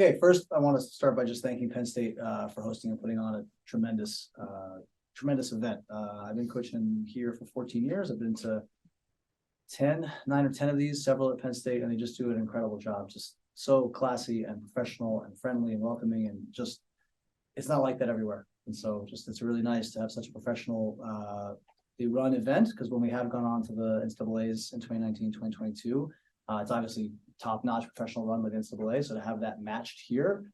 Okay, first I want to start by just thanking Penn State for hosting and putting on a tremendous event. I've been coaching here for 14 years. I've been to 9 or 10 of these, several at Penn State, and they just do an incredible job. Just so classy and professional and friendly and welcoming, and just it's not like that everywhere. And so it's really nice to have such a professional run event, because when we have gone on to the NCAAs in 2019, 2022, it's obviously top-notch professional run with NCAA. So to have that matched here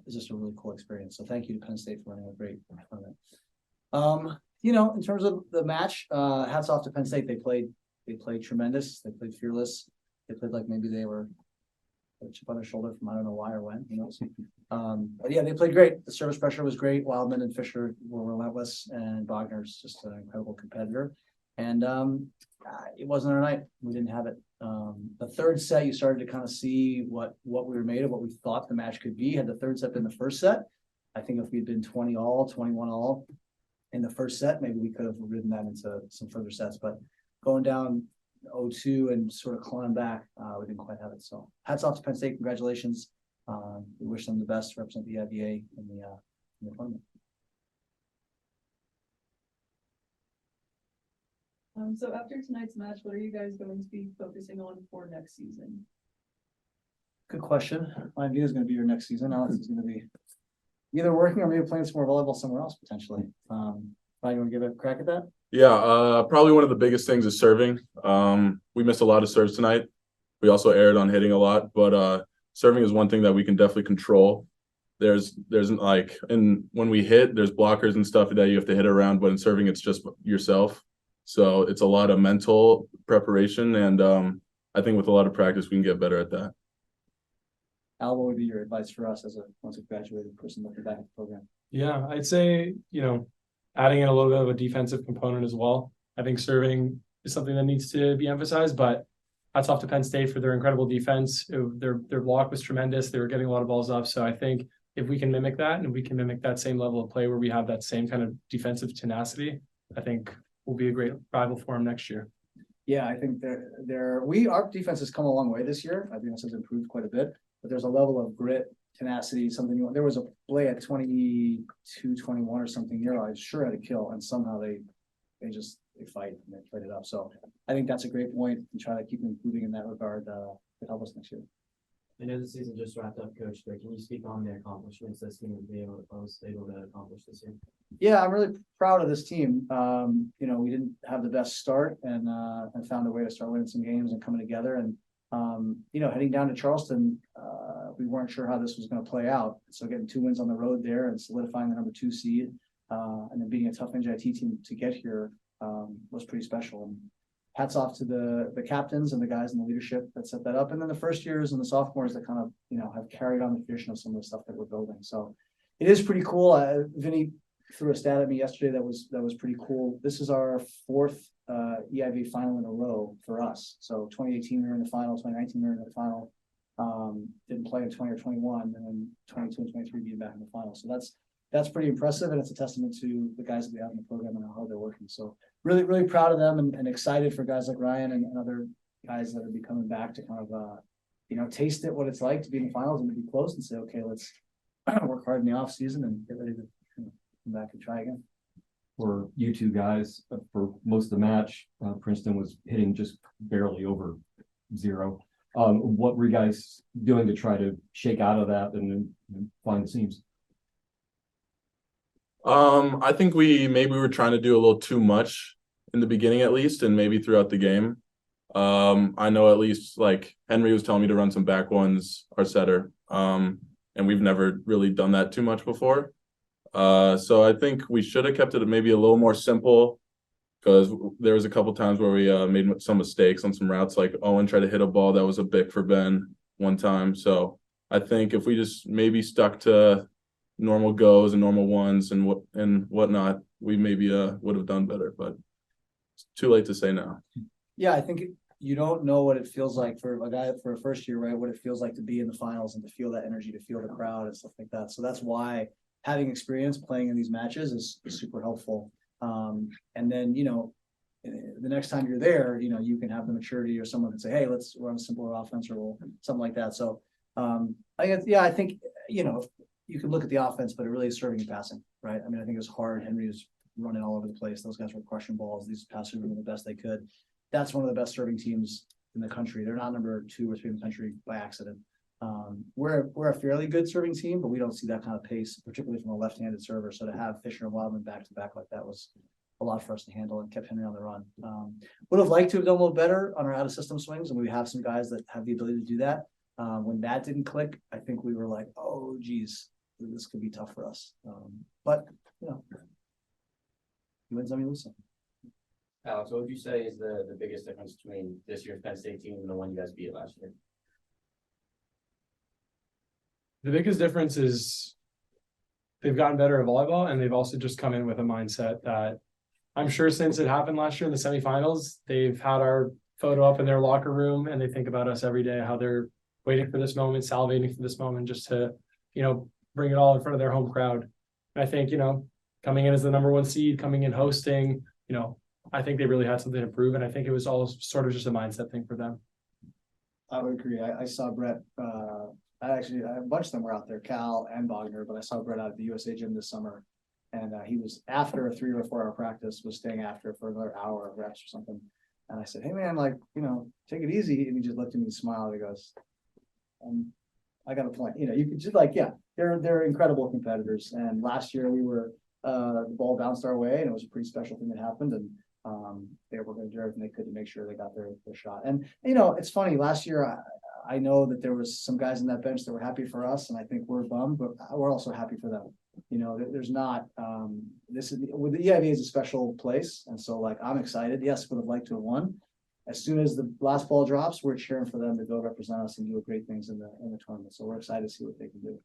is just a really cool experience. So thank you to Penn State for running a great tournament. In terms of the match, hats off to Penn State. They played tremendous. They played fearless. They played like maybe they were a chip on their shoulder from I don't know why or when, who knows. But yeah, they played great. The service pressure was great. Wildman and Fisher were relentless, and Bogner's just an incredible competitor. And it wasn't our night. We didn't have it. The third set, you started to kind of see what we were made of, what we thought the match could be. Had the third set been the first set, I think if we'd been 20 all, 21 all in the first set, maybe we could have ridden that into some further sets. But going down 0-2 and sort of clawing back, we didn't quite have it. So hats off to Penn State. Congratulations. We wish them the best to represent the EIVA in the tournament. So after tonight's match, what are you guys going to be focusing on for next season? Good question. My view is going to be your next season. Alex is going to be either working or maybe playing some more volleyball somewhere else potentially. Ryan, you want to give a crack at that? Yeah, probably one of the biggest things is serving. We missed a lot of serves tonight. We also erred on hitting a lot, but serving is one thing that we can definitely control. There's like, and when we hit, there's blockers and stuff that you have to hit around, but in serving, it's just yourself. So it's a lot of mental preparation, and I think with a lot of practice, we can get better at that. Al, what would be your advice for us as once a graduated person looking back at the program? Yeah, I'd say, adding in a little bit of a defensive component as well. I think serving is something that needs to be emphasized, but hats off to Penn State for their incredible defense. Their block was tremendous. They were getting a lot of balls up. So I think if we can mimic that, and if we can mimic that same level of play where we have that same kind of defensive tenacity, I think we'll be a great rival for them next year. Yeah, I think our defense has come a long way this year. I think this has improved quite a bit, but there's a level of grit, tenacity, there was a play at 22-21 or something here. I was sure had a kill, and somehow they fight and they played it up. So I think that's a great point, and try to keep improving in that regard to help us next year. I know the season just wrapped up, Coach, but can you speak on the accomplishments this team was able to accomplish this year? Yeah, I'm really proud of this team. We didn't have the best start, and found a way to start winning some games and coming together. And heading down to Charleston, we weren't sure how this was going to play out. So getting 2 wins on the road there and solidifying the number 2 seed, and then beating a tough NJIT team to get here was pretty special. And hats off to the captains and the guys in the leadership that set that up. And then the first years and the sophomores that kind of, have carried on the tradition of some of the stuff that we're building. So it is pretty cool. Vinny threw a stat at me yesterday that was pretty cool. This is our 4th EIVA final in a row for us. So 2018 we were in the final, 2019 we were in the final. Didn't play in 20 or 21, and then 22 and 23 being back in the final. So that's pretty impressive, and it's a testament to the guys that we have in the program and how hard they're working. So really, really proud of them, and excited for guys like Ryan and other guys that will be coming back to kind of taste it, what it's like to be in the finals and to be close and say, okay, let's work hard in the off season and get ready to come back and try again. For you two guys, for most of the match, Princeton was hitting just barely over 0. What were you guys doing to try to shake out of that and find the seams? I think we were trying to do a little too much in the beginning, at least, and maybe throughout the game. I know at least like Henry was telling me to run some back ones, our setter, and we've never really done that too much before. So I think we should have kept it maybe a little more simple, because there was a couple times where we made some mistakes on some routes, like Owen tried to hit a ball that was a bic for Ben one time. So I think if we just maybe stuck to normal goes and normal ones and whatnot, we maybe would have done better, but it's too late to say now. Yeah, I think you don't know what it feels like for a guy for a first year, right? What it feels like to be in the finals and to feel that energy, to feel the crowd and stuff like that. So that's why having experience playing in these matches is super helpful. And then, the next time you're there, you can have the maturity, or someone can say, hey, let's run a simpler offense or something like that. So I think, you know, you could look at the offense, but it really is serving and passing, right? I mean, I think it was hard. Henry was running all over the place. Those guys were crushing balls. These passers were doing the best they could. That's one of the best serving teams in the country. They're not number 2 or 3 in the country by accident. We're a fairly good serving team, but we don't see that kind of pace, particularly from a left-handed server. So to have Fisher and Wildman back to back like that was a lot for us to handle and kept Henry on the run. Would have liked to have done a little better on our out of system swings, and we have some guys that have the ability to do that. When that didn't click, I think we were like, oh geez, this could be tough for us. But you know, you win some, you lose some. Alex, what would you say is the biggest difference between this year's Penn State team and the one you guys beat last year? The biggest difference is they've gotten better at volleyball, and they've also just come in with a mindset that I'm sure since it happened last year in the semifinals, they've had our photo up in their locker room and they think about us every day, how they're waiting for this moment, salivating for this moment just to, you know, bring it all in front of their home crowd. And I think, you know, coming in as the number 1 seed, coming in hosting, you know, I think they really had something to prove. And I think it was all sort of just a mindset thing for them. I would agree. I saw Brett, a bunch of them were out there, Cal and Wagner, but I saw Brett out at the USA gym this summer. And he was after a 3 or 4 hour practice, was staying after for another hour of reps or something. And I said, hey man, like, you know, take it easy. And he just looked at me and smiled. He goes, I got a point. You know, you could just like, yeah, they're incredible competitors. And last year we were, the ball bounced our way and it was a pretty special thing that happened. And they were going to do everything they could to make sure they got their shot. And, you know, it's funny, last year, I know that there was some guys in that bench that were happy for us, and I think we're bummed, but we're also happy for them. You know, there's not, this is, with the EIVA is a special place. And so like, I'm excited. Yes, would have liked to have won. As soon as the last ball drops, we're cheering for them to go represent us and do great things in the tournament. So we're excited to see what they can do.